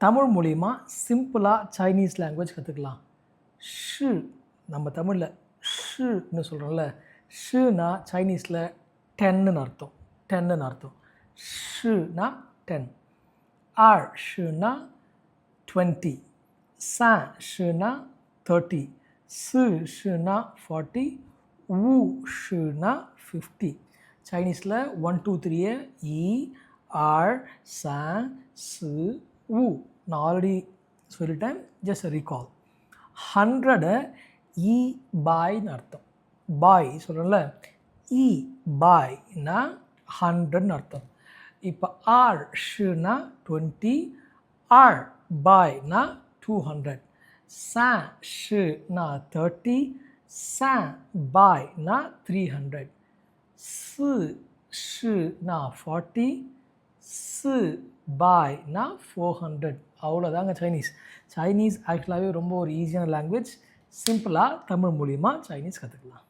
தமிழ் மூலிமா சிம்பிளாக Chinese language கற்றுக்கலாம். ஷு நம்ம தமிழில் ஷுன்னு சொல்கிறோம்ல, ஷுனா சைனீஸில் டென்னு அர்த்தம். டென்னு அர்த்தம். ஷுனா 10. ஆர் ஷுனா 20. சா ஷுனா 30. சு ஷுனா 40. வு ஷுனா 50. சைனீஸில் 1 2 3 இ ஆர் சா சு வு. நான் ஆல்ரெடி சொல்லிட்டேன், ஜஸ்ட் ரீகால். 100 இ பாய்னு அர்த்தம். பாய் சொல்கிறேன்ல, இ பாய்னா 100ன்னு அர்த்தம். இப்போ ஆர் ஷுனா 20, ஆர் பாய்னா 200, சா ஷுனா 30, சா பாய்னா 300, சு ஷுனா 40, சு பாய்னா 400. அவ்வளோதாங்க சைனீஸ். சைனீஸ் ஆக்சுவலாகவே ரொம்ப ஒரு ஈஸியான லாங்குவேஜ். சிம்பிளாக தமிழ் மூலிமா சைனீஸ் கற்றுக்கலாம்.